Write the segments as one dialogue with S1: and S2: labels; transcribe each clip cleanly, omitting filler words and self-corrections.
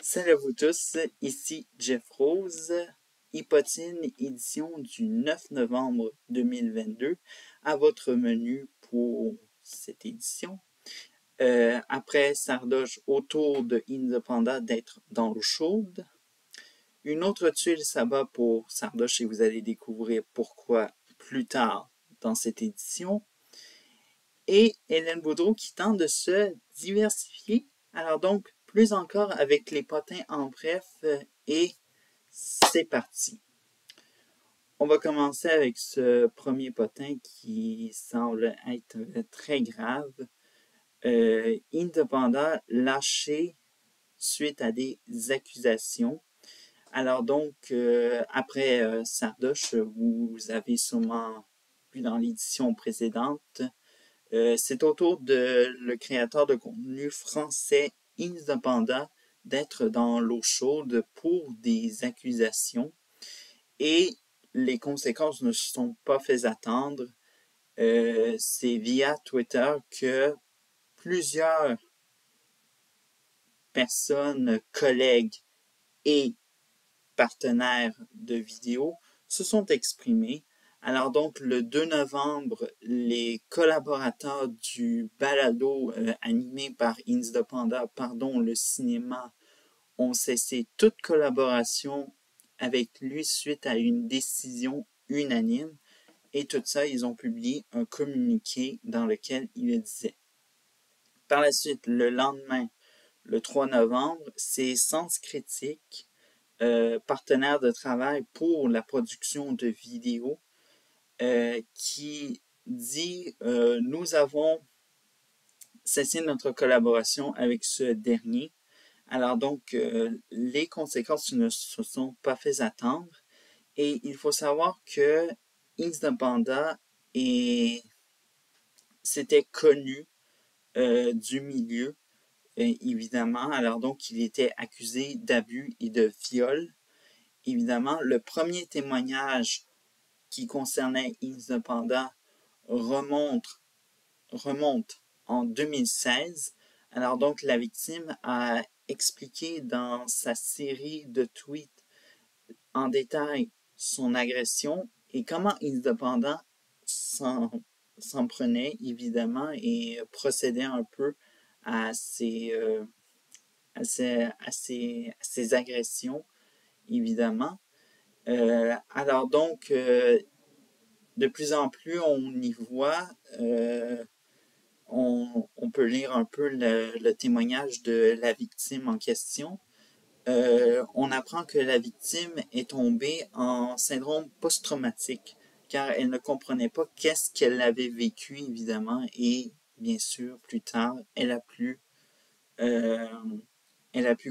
S1: Salut à vous tous, ici Jeff Rose, Hypotine, édition du 9 novembre 2022, à votre menu pour cette édition. Après Sardoche autour de Independant d'être dans l'eau chaude. Une autre tuile s'abat pour Sardoche et vous allez découvrir pourquoi plus tard dans cette édition. Et Hélène Boudreau qui tente de se diversifier. Alors donc, plus encore avec les potins en bref, et c'est parti. On va commencer avec ce premier potin qui semble être très grave. Independant lâché suite à des accusations. Alors donc, après Sardoche, vous avez sûrement vu dans l'édition précédente, c'est au tour de le créateur de contenu français Independant d'être dans l'eau chaude pour des accusations et les conséquences ne se sont pas fait attendre. C'est via Twitter que plusieurs personnes, collègues et partenaires de vidéos se sont exprimés. Alors donc, le 2 novembre, les collaborateurs du balado animé par Independant, le cinéma, ont cessé toute collaboration avec lui suite à une décision unanime. Et tout ça, ils ont publié un communiqué dans lequel ils le disaient. Par la suite, le lendemain, le 3 novembre, c'est Sens Critique, partenaire de travail pour la production de vidéos, qui dit nous avons cessé notre collaboration avec ce dernier. Alors donc, les conséquences ne se sont pas fait attendre et il faut savoir que Independant c'était connu du milieu, évidemment. Alors donc, il était accusé d'abus et de viol. Évidemment, le premier témoignage qui concernait Independant remonte en 2016. Alors donc, la victime a expliqué dans sa série de tweets en détail son agression et comment Independant s'en prenait, évidemment, et procédait un peu à ses agressions, évidemment. Alors donc, de plus en plus, on y voit, on peut lire un peu le témoignage de la victime en question. On apprend que la victime est tombée en syndrome post-traumatique, car elle ne comprenait pas qu'est-ce qu'elle avait vécu, évidemment, et bien sûr, plus tard, elle a pu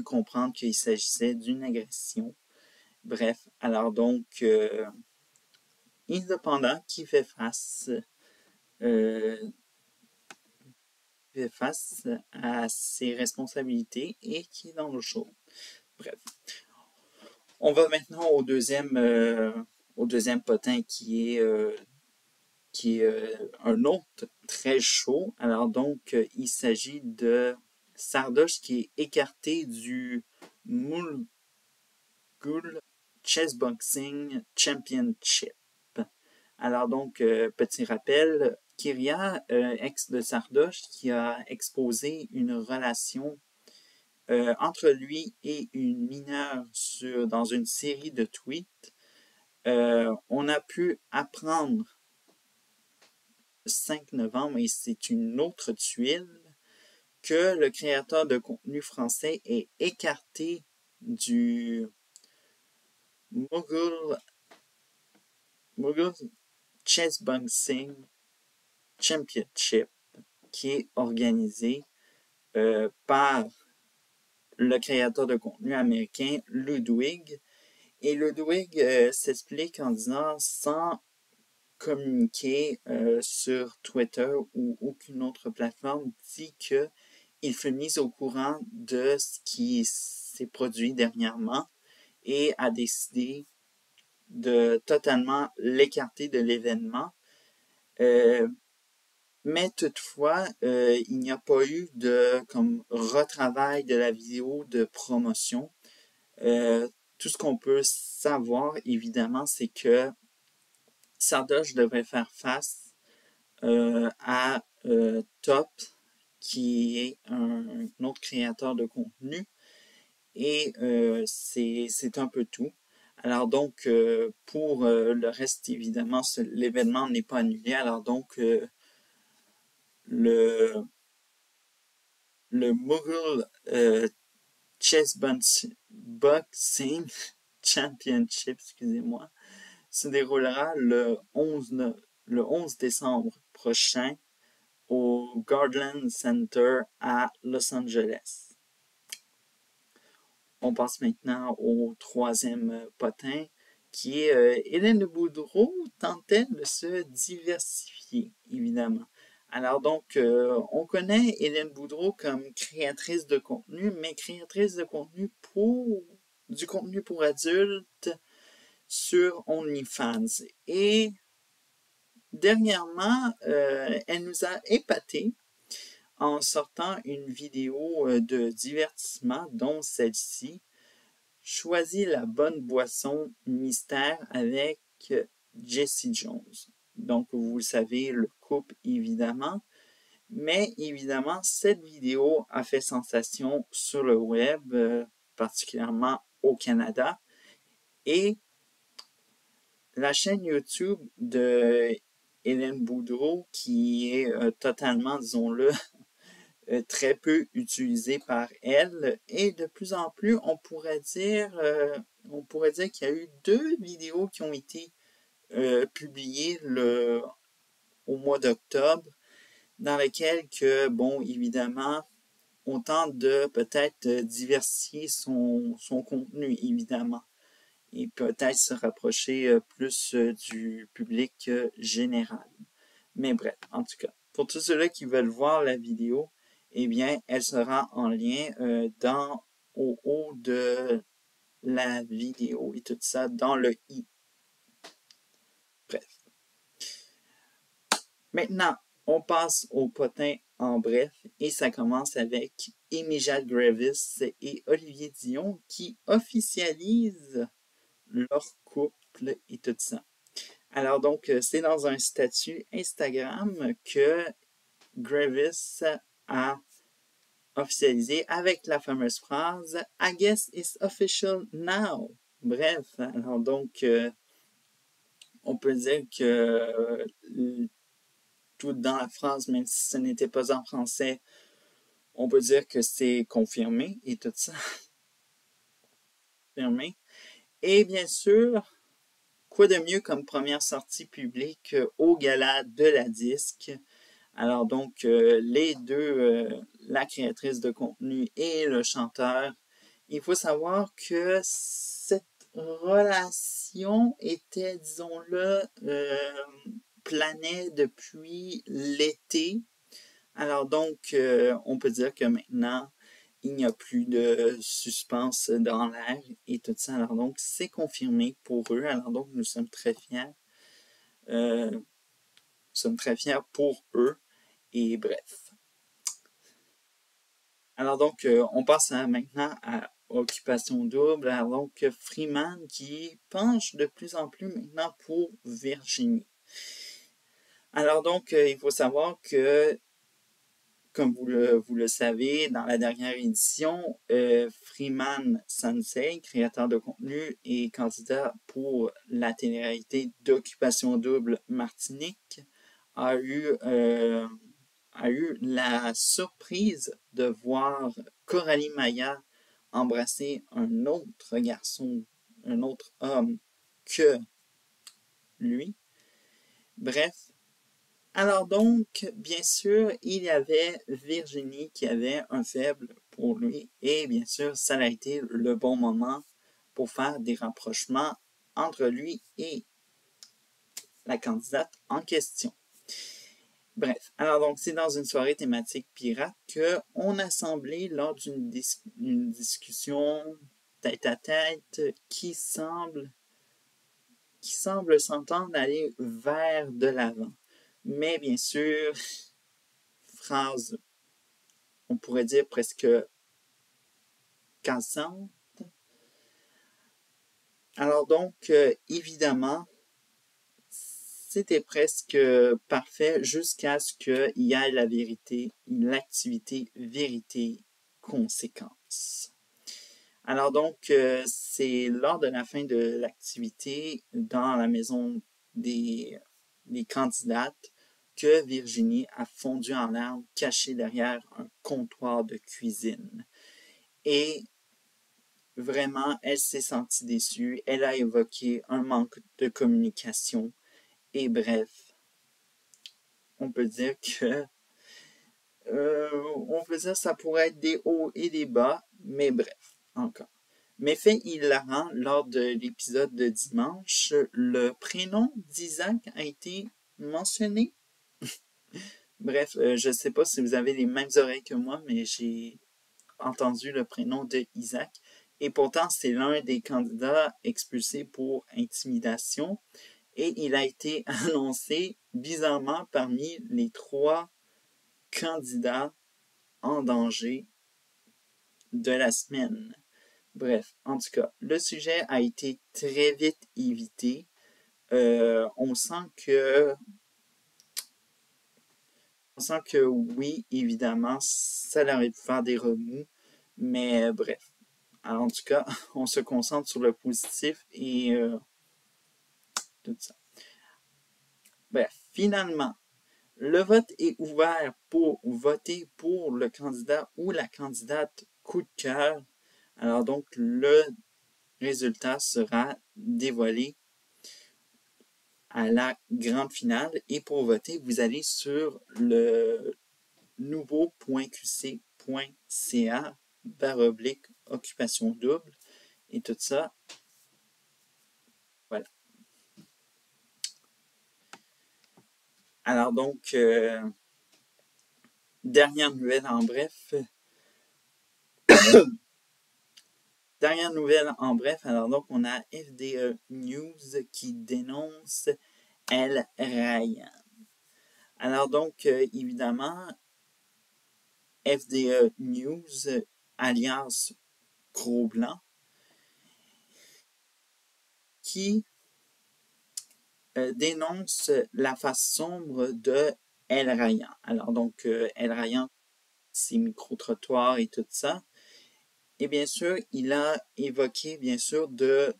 S1: comprendre qu'il s'agissait d'une agression. Bref, alors donc, Independant qui fait face à ses responsabilités et qui est dans le show. Bref. On va maintenant au deuxième potin qui est un autre très chaud. Alors donc, il s'agit de Sardoche qui est écarté du Moulgoul Chessboxing Championship. Alors donc, petit rappel, Kyria, ex de Sardoche, qui a exposé une relation entre lui et une mineure dans une série de tweets. On a pu apprendre le 5 novembre, et c'est une autre tuile, que le créateur de contenu français est écarté du Mogul Chessboxing Championship qui est organisé par le créateur de contenu américain Ludwig. Et Ludwig s'explique en disant, sans communiquer sur Twitter ou aucune autre plateforme, dit qu'il fut mis au courant de ce qui s'est produit dernièrement et a décidé de totalement l'écarter de l'événement. Mais toutefois, il n'y a pas eu de comme retravail de la vidéo de promotion. Tout ce qu'on peut savoir, évidemment, c'est que Sardoche devrait faire face à Top, qui est un autre créateur de contenu, et c'est un peu tout. Alors donc, pour le reste, évidemment, l'événement n'est pas annulé. Alors donc, le Mughal Chess Boxing Championship, excusez-moi, se déroulera le 11 décembre prochain au Garland Center à Los Angeles. On passe maintenant au troisième potin, qui est Hélène Boudreau tentait de se diversifier, évidemment. Alors donc, on connaît Hélène Boudreau comme créatrice de contenu, mais créatrice de contenu du contenu pour adultes sur OnlyFans. Et dernièrement, elle nous a épatés en sortant une vidéo de divertissement, dont celle-ci, Choisis la bonne boisson mystère avec Jesse Jones. Donc, vous le savez, le couple, évidemment. Mais évidemment, cette vidéo a fait sensation sur le web, particulièrement au Canada. Et la chaîne YouTube de Hélène Boudreau, qui est totalement, disons-le, très peu utilisée par elle, et de plus en plus, on pourrait dire qu'il y a eu 2 vidéos qui ont été publiées au mois d'octobre, dans lesquelles que, bon, évidemment, on tente de peut-être diversifier son contenu, évidemment, et peut-être se rapprocher plus du public général. Mais bref, en tout cas, pour tous ceux-là qui veulent voir la vidéo, eh bien, elle sera en lien au haut de la vidéo et tout ça, dans le i. Bref. Maintenant, on passe au potin en bref, et ça commence avec Amy-Jade Gravis et Olivier Dion qui officialisent leur couple et tout ça. Alors donc, c'est dans un statut Instagram que Gravis a officialisé avec la fameuse phrase « I guess it's official now ». Bref, alors donc, on peut dire que tout dans la phrase, même si ce n'était pas en français, on peut dire que c'est confirmé et tout ça. Confirmé. Et bien sûr, quoi de mieux comme première sortie publique au gala de la disque. Alors donc, les deux, la créatrice de contenu et le chanteur, il faut savoir que cette relation était, disons-le, planait depuis l'été. Alors donc, on peut dire que maintenant, il n'y a plus de suspense dans l'air et tout ça. Alors donc, c'est confirmé pour eux. Alors donc, nous sommes très fiers. Nous sommes très fiers pour eux. Et bref. Alors donc, on passe maintenant à Occupation Double. Alors donc, Freeman qui penche de plus en plus maintenant pour Virginie. Alors donc, il faut savoir que, comme vous le savez, dans la dernière édition, Freeman Sensei, créateur de contenu et candidat pour la télé-réalité d'Occupation Double Martinique, a eu la surprise de voir Coralie Maillard embrasser un autre garçon, un autre homme que lui. Bref. Alors donc, bien sûr, il y avait Virginie qui avait un faible pour lui et bien sûr, ça a été le bon moment pour faire des rapprochements entre lui et la candidate en question. Bref, alors donc c'est dans une soirée thématique pirate qu'on a semblé lors d'une discussion tête à tête qui semble s'entendre aller vers de l'avant. Mais bien sûr, phrase, on pourrait dire presque cassante. Alors donc, évidemment, c'était presque parfait jusqu'à ce qu'il y ait la vérité, l'activité vérité conséquence. Alors donc, c'est lors de la fin de l'activité dans la maison des candidates que Virginie a fondu en larmes cachée derrière un comptoir de cuisine. Et vraiment, elle s'est sentie déçue, elle a évoqué un manque de communication et bref, on peut dire que ça pourrait être des hauts et des bas, mais bref, encore. Mais fait hilarant, lors de l'épisode de dimanche, le prénom d'Isaac a été mentionné. Bref, je ne sais pas si vous avez les mêmes oreilles que moi, mais j'ai entendu le prénom de Isaac. Et pourtant, c'est l'un des candidats expulsés pour intimidation. Et il a été annoncé bizarrement parmi les 3 candidats en danger de la semaine. Bref, en tout cas, le sujet a été très vite évité. On sent que oui, évidemment, ça aurait pu faire des remous, mais bref. Alors, en tout cas, on se concentre sur le positif et tout ça. Bref, finalement, le vote est ouvert pour voter pour le candidat ou la candidate coup de cœur. Alors donc, le résultat sera dévoilé à la grande finale. Et pour voter, vous allez sur le nouveau.qc.ca/occupation double et tout ça. Voilà. Alors donc, dernière nouvelle en bref. Alors donc, on a FDE News qui dénonce El Ryan. Alors donc, évidemment, FDE News, alias Gros Blanc, qui dénonce la face sombre de El Ryan. Alors donc, El Ryan, ses micro-trottoirs et tout ça. Et bien sûr, il a évoqué, bien sûr, de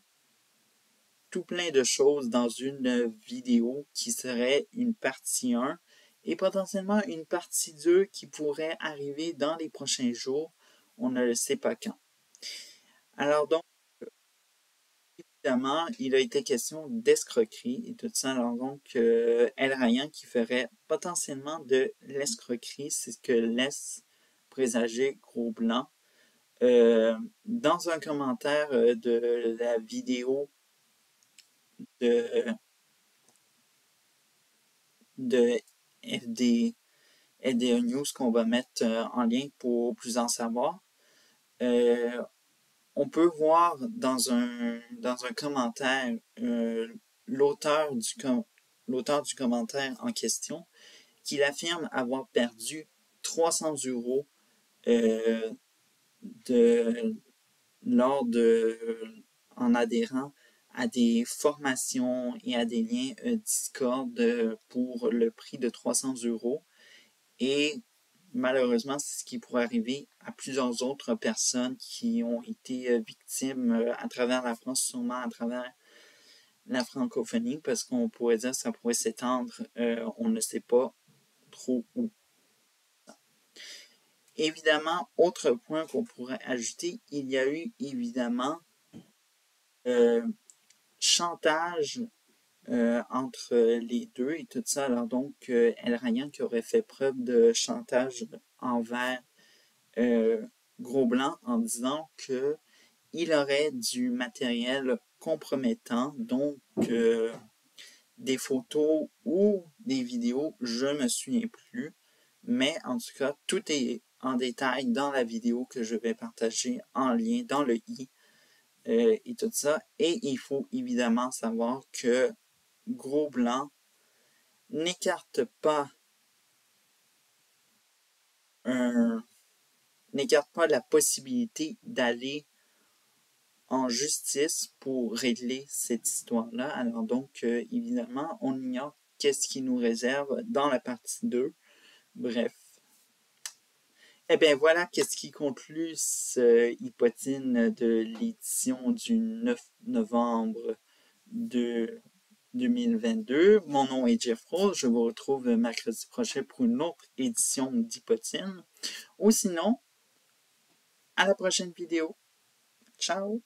S1: tout plein de choses dans une vidéo qui serait une partie 1 et potentiellement une partie 2 qui pourrait arriver dans les prochains jours. On ne le sait pas quand. Alors donc, évidemment, il a été question d'escroquerie et tout ça. Alors donc, El Ryan qui ferait potentiellement de l'escroquerie, c'est ce que laisse présager Gros Blanc. Dans un commentaire de la vidéo de FDE News qu'on va mettre en lien pour plus en savoir, on peut voir dans un commentaire l'auteur du commentaire en question qu'il affirme avoir perdu 300 € en adhérant à des formations et à des liens Discord pour le prix de 300 €. Et malheureusement, c'est ce qui pourrait arriver à plusieurs autres personnes qui ont été victimes à travers la France, sûrement à travers la francophonie, parce qu'on pourrait dire que ça pourrait s'étendre, on ne sait pas trop où. Évidemment, autre point qu'on pourrait ajouter, il y a eu évidemment chantage entre les deux et tout ça. Alors donc, El Ryan qui aurait fait preuve de chantage envers Gros Blanc en disant que il aurait du matériel compromettant, donc des photos ou des vidéos, je ne me souviens plus, mais en tout cas, tout est en détail dans la vidéo que je vais partager en lien dans le i et tout ça. Et il faut évidemment savoir que Gros Blanc n'écarte pas n'écarte pas la possibilité d'aller en justice pour régler cette histoire-là. Alors donc, évidemment, on ignore qu'est-ce qui nous réserve dans la partie 2. Bref. Eh bien, voilà qu'est-ce qui conclut ce Hypotine de l'édition du 9 novembre de 2022. Mon nom est Jeff Rose. Je vous retrouve mercredi prochain pour une autre édition d'Hypotine. Ou sinon, à la prochaine vidéo. Ciao!